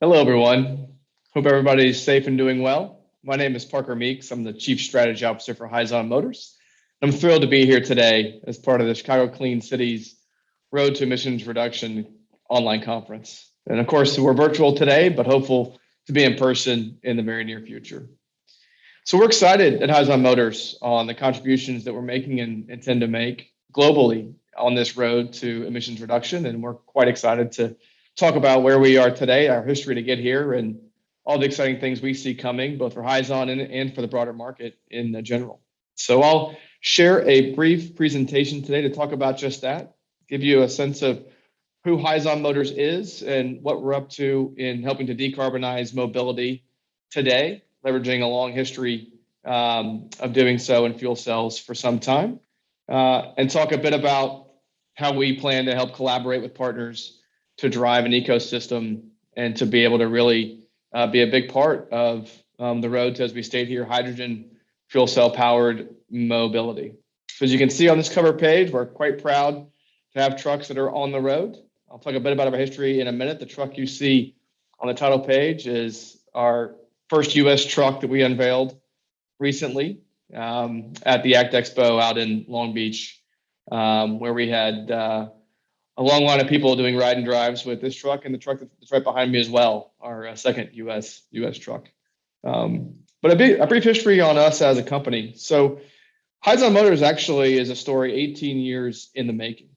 Hello, everyone. Hope everybody's safe and doing well. My name is Parker Meeks. I'm the Chief Strategy Officer for Hyzon Motors. I'm thrilled to be here today as part of the Chicago Clean Cities Road to Emissions Reduction online conference. And of course, we're virtual today, but hopeful to be in person in the very near future. So we're excited at Hyzon Motors on the contributions that we're making and intend to make globally on this road to emissions reduction. And we're quite excited to talk about where we are today, our history to get here, and all the exciting things we see coming, both for Hyzon and for the broader market in general. So I'll share a brief presentation today to talk about just that, give you a sense of who Hyzon Motors is and what we're up to in helping to decarbonize mobility today, leveraging a long history of doing so in fuel cells for some time, and talk a bit about how we plan to help collaborate with partners to drive an ecosystem and to be able to really be a big part of the road to, as we state here, hydrogen fuel cell powered mobility. So as you can see on this cover page, we're quite proud to have trucks that are on the road. I'll talk a bit about our history in a minute. The truck you see on the title page is our first U.S. truck that we unveiled recently at the ACT Expo out in Long Beach, where we had a long line of people doing ride and drives with this truck and the truck that's right behind me as well, our second U.S. truck. But a brief history on us as a company. So Hyzon Motors actually is a story 18 years in the making.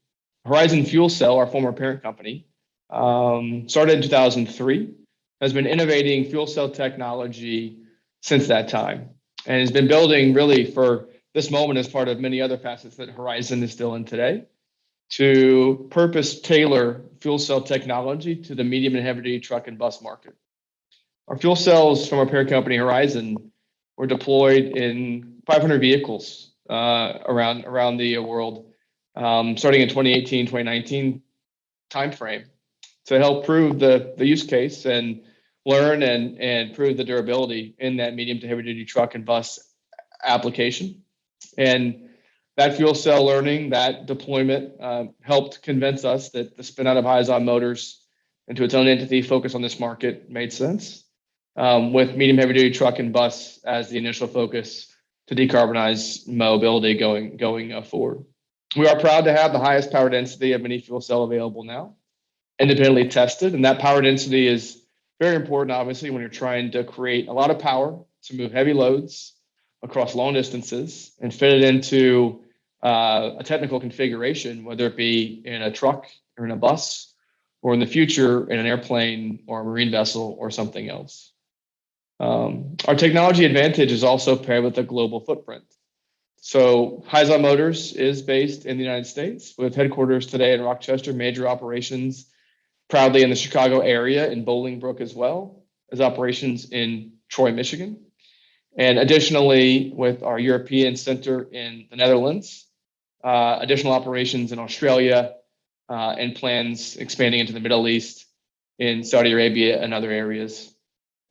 Horizon Fuel Cell, our former parent company, started in 2003, has been innovating fuel cell technology since that time, and has been building really for this moment as part of many other facets that Horizon is still in today, to purpose tailor fuel cell technology to the medium and heavy duty truck and bus market. Our fuel cells from our parent company Horizon were deployed in 500 vehicles around the world, starting in 2018, 2019 timeframe, to help prove the use case and learn and prove the durability in that medium to heavy duty truck and bus application. And that fuel cell learning, that deployment helped convince us that the spin out of Hyzon Motors into its own entity focused on this market made sense, with medium heavy duty truck and bus as the initial focus to decarbonize mobility going forward. We are proud to have the highest power density of any fuel cell available now, independently tested, and that power density is very important, obviously, when you're trying to create a lot of power to move heavy loads across long distances and fit it into a technical configuration, whether it be in a truck or in a bus, or in the future in an airplane or a marine vessel or something else. Our technology advantage is also paired with a global footprint. So Hyzon Motors is based in the United States with headquarters today in Rochester, major operations proudly in the Chicago area, in Bolingbrook as well as operations in Troy, Michigan. And additionally, with our European center in the Netherlands, additional operations in Australia, and plans expanding into the Middle East, in Saudi Arabia and other areas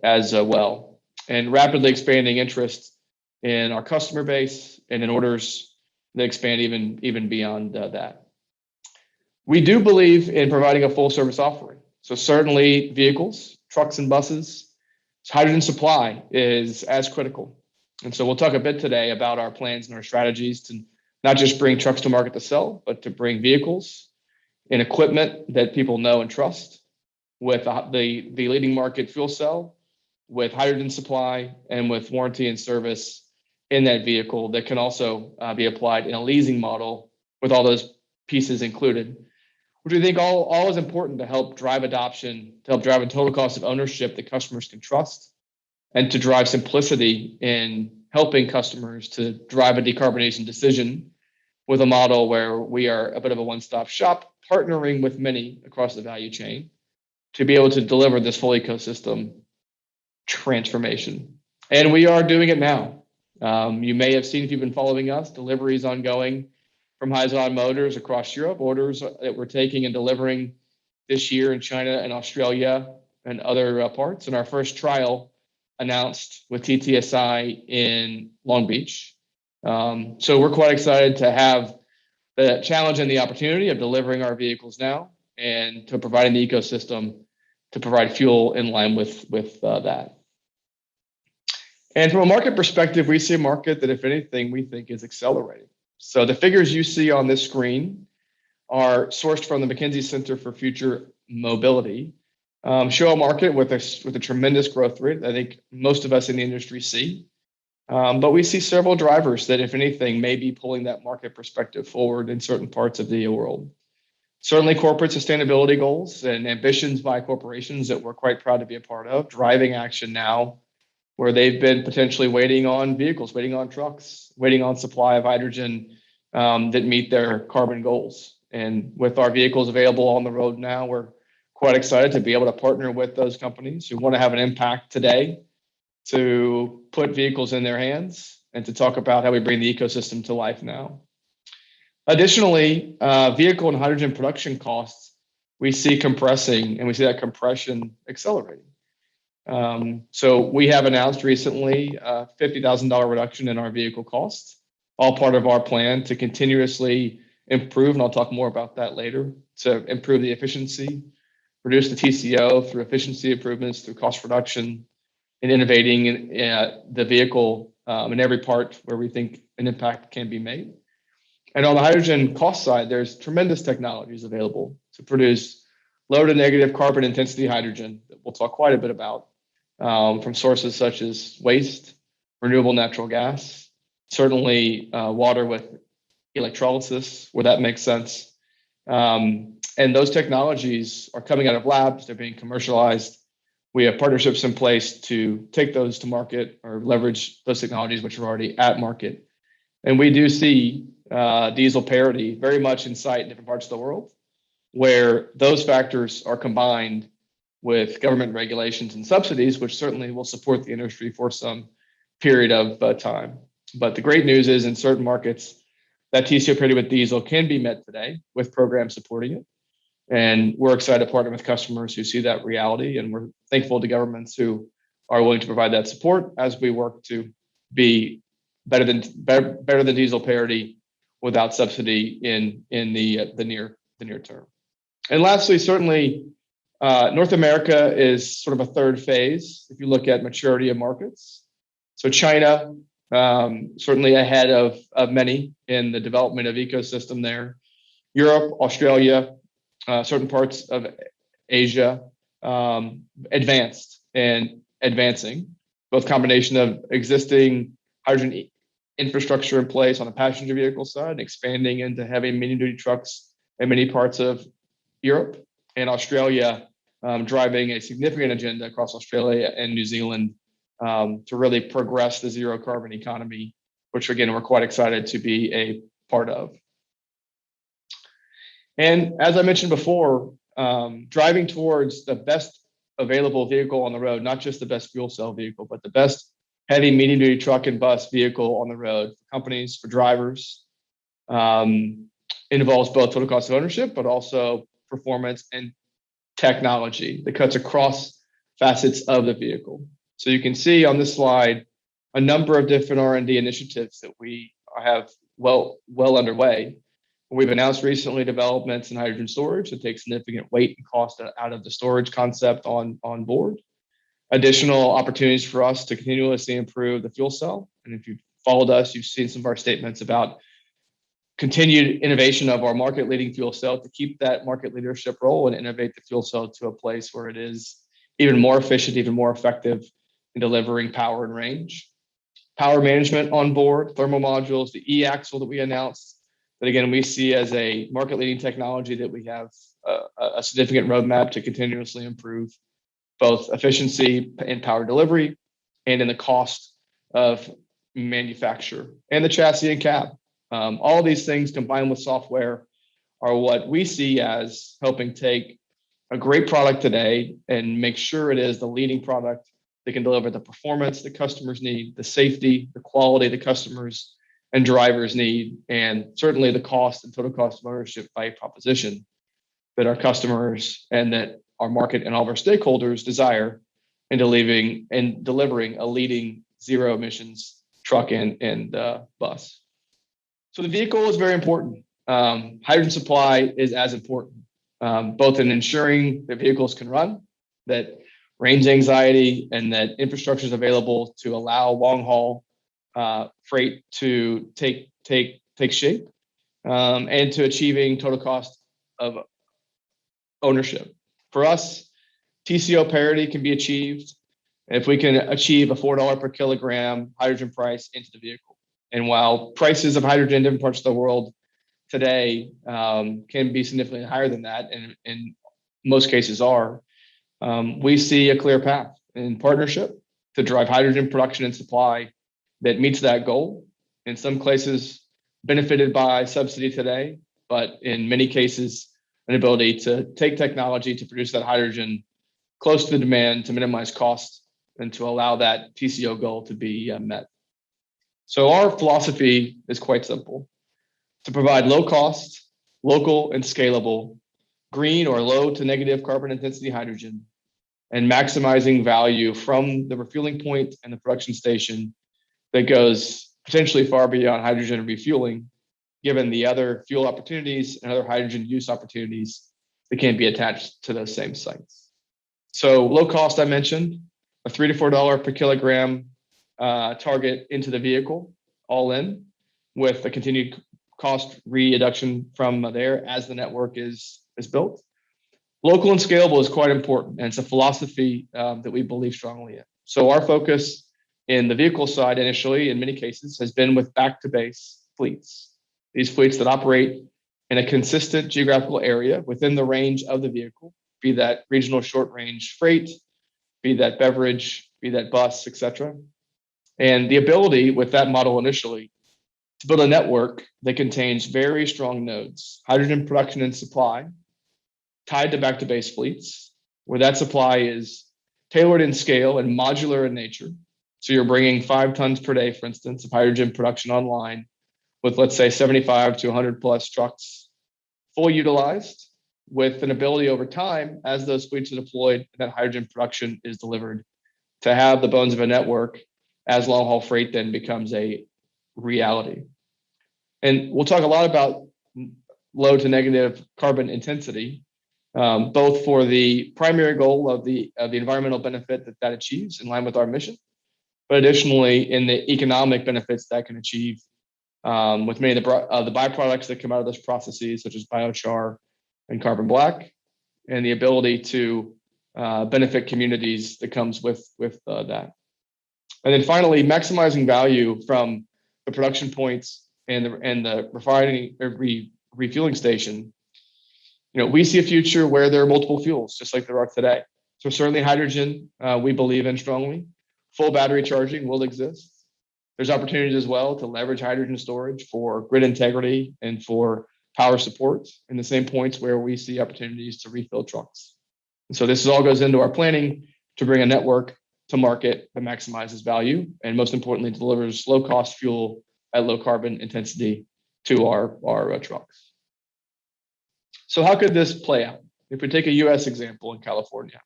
as well. And rapidly expanding interest in our customer base and in orders that expand even beyond that. We do believe in providing a full service offering. So certainly vehicles, trucks and buses, hydrogen supply is as critical. And so we'll talk a bit today about our plans and our strategies to not just bring trucks to market to sell, but to bring vehicles and equipment that people know and trust with the leading market fuel cell, with hydrogen supply, and with warranty and service in that vehicle that can also be applied in a leasing model with all those pieces included, which we think all is important to help drive adoption, to help drive a total cost of ownership that customers can trust, and to drive simplicity in helping customers to drive a decarbonization decision with a model where we are a bit of a one-stop shop, partnering with many across the value chain to be able to deliver this full ecosystem transformation. And we are doing it now. You may have seen, if you've been following us, deliveries ongoing from Hyzon Motors across Europe, orders that we're taking and delivering this year in China and Australia and other parts. And our first trial announced with TTSI in Long Beach. So we're quite excited to have the challenge and the opportunity of delivering our vehicles now and to providing the ecosystem to provide fuel in line with that. And from a market perspective, we see a market that, if anything, we think is accelerating. So the figures you see on this screen are sourced from the McKinsey Center for Future Mobility, show a market with a tremendous growth rate. I think most of us in the industry see. But we see several drivers that, if anything, may be pulling that market perspective forward in certain parts of the world. Certainly corporate sustainability goals and ambitions by corporations that we're quite proud to be a part of, driving action now where they've been potentially waiting on vehicles, waiting on trucks, waiting on supply of hydrogen that meet their carbon goals. And with our vehicles available on the road now, we're quite excited to be able to partner with those companies who want to have an impact today to put vehicles in their hands and to talk about how we bring the ecosystem to life now. Additionally, vehicle and hydrogen production costs, we see compressing, and we see that compression accelerating. So we have announced recently a $50,000 reduction in our vehicle costs, all part of our plan to continuously improve, and I'll talk more about that later, to improve the efficiency, reduce the TCO through efficiency improvements, through cost reduction, and innovating in the vehicle in every part where we think an impact can be made. And on the hydrogen cost side, there's tremendous technologies available to produce low to negative carbon intensity hydrogen that we'll talk quite a bit about from sources such as waste, renewable natural gas, certainly water with electrolysis where that makes sense. And those technologies are coming out of labs, they're being commercialized. We have partnerships in place to take those to market or leverage those technologies which are already at market. And we do see diesel parity very much in sight in different parts of the world, where those factors are combined with government regulations and subsidies, which certainly will support the industry for some period of time. But the great news is in certain markets, that TCO parity with diesel can be met today with programs supporting it. And we're excited to partner with customers who see that reality. And we're thankful to governments who are willing to provide that support as we work to be better than diesel parity without subsidy in the near term. And lastly, certainly North America is sort of a third phase if you look at maturity of markets. So China, certainly ahead of many in the development of ecosystem there. Europe, Australia, certain parts of Asia, advanced and advancing, both combination of existing hydrogen infrastructure in place on the passenger vehicle side, expanding into heavy medium duty trucks in many parts of Europe, and Australia driving a significant agenda across Australia and New Zealand to really progress the zero carbon economy, which again, we're quite excited to be a part of. And as I mentioned before, driving towards the best available vehicle on the road, not just the best fuel cell vehicle, but the best heavy medium duty truck and bus vehicle on the road for companies, for drivers. It involves both total cost of ownership, but also performance and technology that cuts across facets of the vehicle. So you can see on this slide a number of different R&D initiatives that we have well underway. We've announced recently developments in hydrogen storage that take significant weight and cost out of the storage concept on board. Additional opportunities for us to continuously improve the fuel cell. And if you've followed us, you've seen some of our statements about continued innovation of our market leading fuel cell to keep that market leadership role and innovate the fuel cell to a place where it is even more efficient, even more effective in delivering power and range. Power management on board, thermal modules, the e-axle that we announced, that again, we see as a market leading technology that we have a significant roadmap to continuously improve both efficiency in power delivery and in the cost of manufacture, and the chassis and cab. All of these things combined with software are what we see as helping take a great product today and make sure it is the leading product that can deliver the performance that customers need, the safety, the quality the customers and drivers need, and certainly the cost and total cost of ownership value proposition that our customers and that our market and all of our stakeholders desire in delivering a leading zero emissions truck and bus. So the vehicle is very important. Hydrogen supply is as important, both in ensuring that vehicles can run that range anxiety and that infrastructure is available to allow long haul freight to take shape, and to achieving total cost of ownership. For us, TCO parity can be achieved if we can achieve a $4 per kilogram hydrogen price into the vehicle. And while prices of hydrogen in different parts of the world today can be significantly higher than that, and in most cases are, we see a clear path in partnership to drive hydrogen production and supply that meets that goal. In some cases, benefited by subsidy today, but in many cases, an ability to take technology to produce that hydrogen close to the demand to minimize costs and to allow that TCO goal to be met. So our philosophy is quite simple: to provide low cost, local and scalable, green or low to negative carbon intensity hydrogen, and maximizing value from the refueling point and the production station that goes potentially far beyond hydrogen refueling, given the other fuel opportunities and other hydrogen use opportunities that can be attached to those same sites. So low cost, I mentioned, a $3 to $4 per kilogram target into the vehicle, all in, with a continued cost reduction from there as the network is built. Local and scalable is quite important, and it's a philosophy that we believe strongly in. So our focus in the vehicle side initially, in many cases, has been with back to base fleets. These fleets that operate in a consistent geographical area within the range of the vehicle, be that regional short range freight, be that beverage, be that bus, etc. And the ability with that model initially to build a network that contains very strong nodes, hydrogen production and supply, tied to back to base fleets, where that supply is tailored in scale and modular in nature. So you're bringing 5 tons per day, for instance, of hydrogen production online with, let's say, 75 to 100 plus trucks fully utilized, with an ability over time, as those fleets are deployed and that hydrogen production is delivered, to have the bones of a network as long haul freight then becomes a reality. And we'll talk a lot about low to negative carbon intensity, both for the primary goal of the environmental benefit that achieves in line with our mission, but additionally in the economic benefits that can achieve with many of the byproducts that come out of those processes, such as biochar and carbon black, and the ability to benefit communities that comes with that. And then finally, maximizing value from the production points and the refining refueling station. We see a future where there are multiple fuels, just like there are today. So certainly hydrogen, we believe in strongly. Full battery charging will exist. There's opportunities as well to leverage hydrogen storage for grid integrity and for power support in the same points where we see opportunities to refill trucks. And so this all goes into our planning to bring a network to market that maximizes value and, most importantly, delivers low cost fuel at low carbon intensity to our trucks. So how could this play out? If we take a US example in California,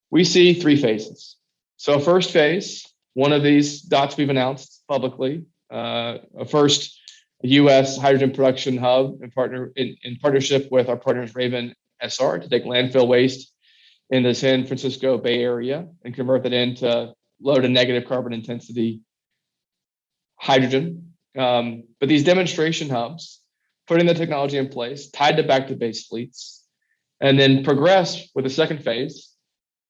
we see 3 phases. So first phase, one of these dots we've announced publicly, a first US hydrogen production hub in partnership with our partners Raven SR to take landfill waste in the San Francisco Bay Area and convert that into low to negative carbon intensity hydrogen. But these demonstration hubs, putting the technology in place, tied to back to base fleets, and then progress with a second phase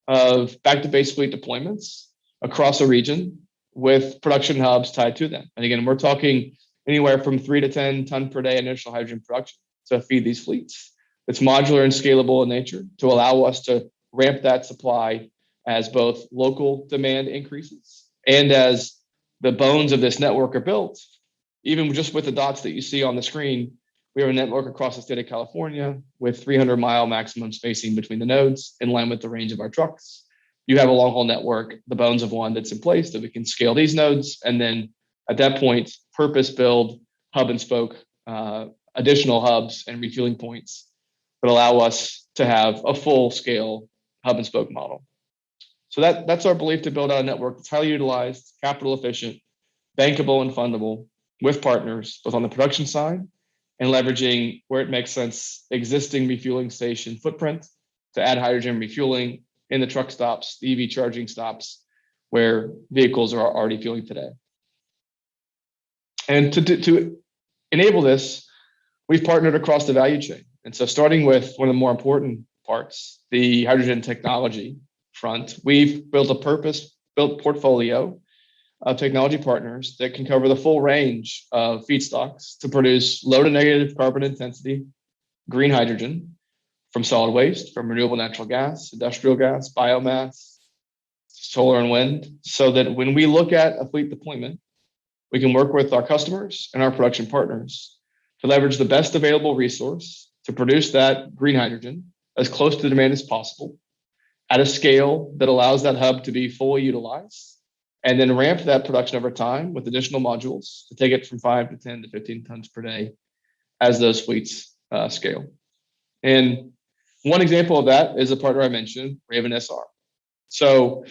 of back to base fleet deployments across a region with production hubs tied to them. And again, we're talking anywhere from 3 to 10 ton per day initial hydrogen production to feed these fleets. It's modular and scalable in nature to allow us to ramp that supply as both local demand increases and as the bones of this network are built. Even just with the dots that you see on the screen, we have a network across the state of California with 300-mile maximum spacing between the nodes in line with the range of our trucks. You have a long haul network, the bones of one that's in place that we can scale these nodes. And then at that point, purpose build hub and spoke, additional hubs and refueling points that allow us to have a full scale hub and spoke model. So that's our belief, to build out a network that's highly utilized, capital efficient, bankable and fundable with partners, both on the production side and leveraging where it makes sense, existing refueling station footprint to add hydrogen refueling in the truck stops, the EV charging stops, where vehicles are already fueling today. And to enable this, we've partnered across the value chain. And so starting with one of the more important parts, the hydrogen technology front, we've built a purpose-built portfolio of technology partners that can cover the full range of feedstocks to produce low to negative carbon intensity green hydrogen from solid waste, from renewable natural gas, industrial gas, biomass, solar and wind, so that when we look at a fleet deployment, we can work with our customers and our production partners to leverage the best available resource to produce that green hydrogen as close to demand as possible at a scale that allows that hub to be fully utilized, and then ramp that production over time with additional modules to take it from 5 to 10 to 15 tons per day as those fleets scale. And one example of that is a partner I mentioned, Raven SR. So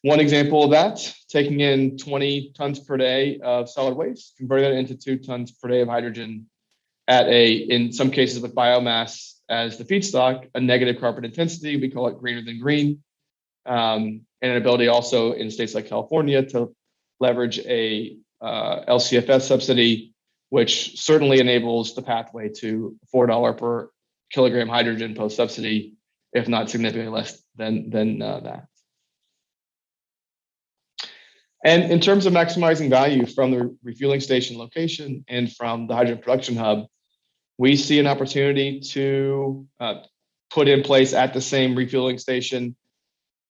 one example of that, taking in 20 tons per day of solid waste, converting that into 2 tons per day of hydrogen at in some cases with biomass as the feedstock, a negative carbon intensity, we call it greener than green, and an ability also in states like California to leverage a LCFS subsidy, which certainly enables the pathway to $4 per kilogram hydrogen post-subsidy, if not significantly less than that. And in terms of maximizing value from the refueling station location and from the hydrogen production hub, we see an opportunity to put in place at the same refueling station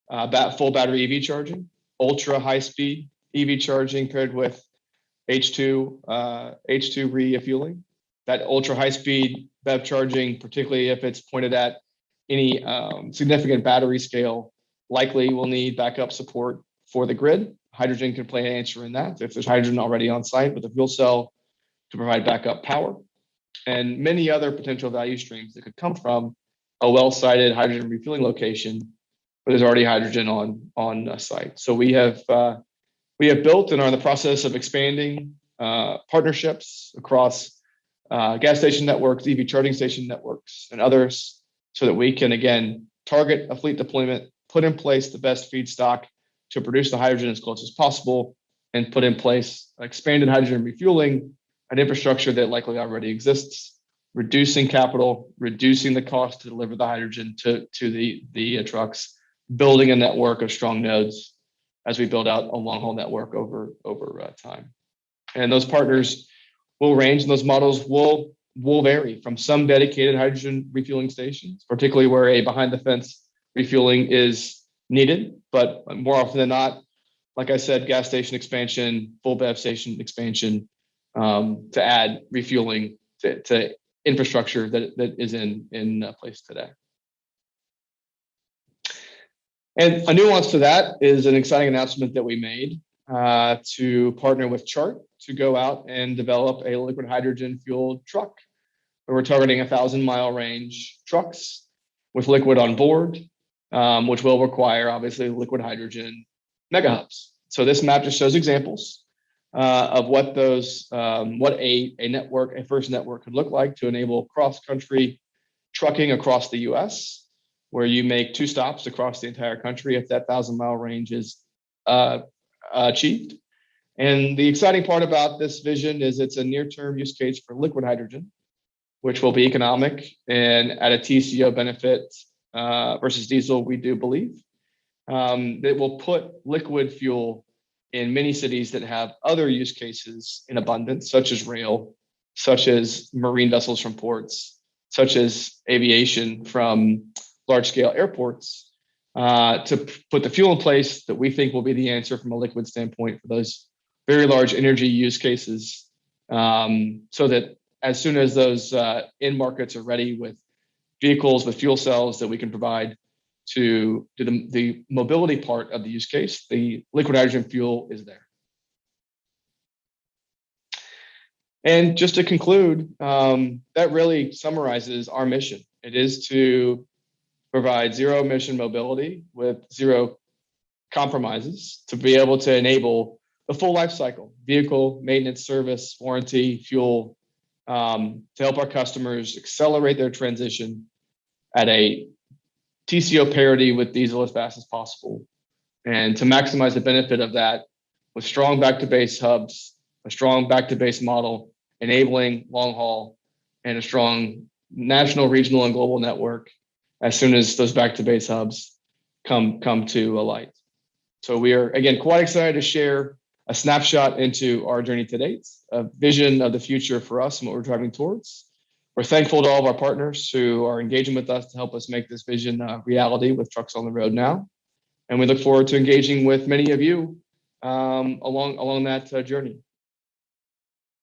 full battery EV charging, ultra high speed EV charging paired with H2 refueling. That ultra high speed BEV charging, particularly if it's pointed at any significant battery scale, likely will need backup support for the grid. Hydrogen can play an answer in that if there's hydrogen already on site with a fuel cell to provide backup power, and many other potential value streams that could come from a well-sited hydrogen refueling location where there's already hydrogen on site. So we have built and are in the process of expanding partnerships across gas station networks, EV charging station networks, and others, so that we can again target a fleet deployment, put in place the best feedstock to produce the hydrogen as close as possible, and put in place expanded hydrogen refueling, an infrastructure that likely already exists, reducing capital, reducing the cost to deliver the hydrogen to the trucks, building a network of strong nodes as we build out a long-haul network over time. And those partners will range, and those models will vary from some dedicated hydrogen refueling stations, particularly where a behind-the-fence refueling is needed, but more often than not, like I said, gas station expansion, full BEV station expansion, to add refueling to infrastructure that is in place today. And a nuance to that is an exciting announcement that we made to partner with Chart to go out and develop a liquid hydrogen fueled truck, where we're targeting 1,000-mile range trucks with liquid on board, which will require obviously liquid hydrogen mega hubs. So this map just shows examples of what those a first network could look like to enable cross-country trucking across the U.S., where you make 2 stops across the entire country if that 1,000-mile range is achieved. And the exciting part about this vision is it's a near-term use case for liquid hydrogen, which will be economic and at a TCO benefit versus diesel, we do believe. That will put liquid fuel in many cities that have other use cases in abundance, such as rail, such as marine vessels from ports, such as aviation from large-scale airports, to put the fuel in place that we think will be the answer from a liquid standpoint for those very large energy use cases, so that as soon as those end markets are ready with vehicles with fuel cells that we can provide to the mobility part of the use case, the liquid hydrogen fuel is there. And just to conclude, that really summarizes our mission. It is to provide zero emission mobility with zero compromises to be able to enable the full life cycle, vehicle, maintenance, service, warranty, fuel, to help our customers accelerate their transition at a TCO parity with diesel as fast as possible. And to maximize the benefit of that, with strong back-to-base hubs, a strong back-to-base model, enabling long haul, and a strong national, regional, and global network as soon as those back-to-base hubs come to light. So we are, again, quite excited to share a snapshot into our journey to date, a vision of the future for us and what we're driving towards. We're thankful to all of our partners who are engaging with us to help us make this vision a reality with Trucks on the Road Now. And we look forward to engaging with many of you along that journey.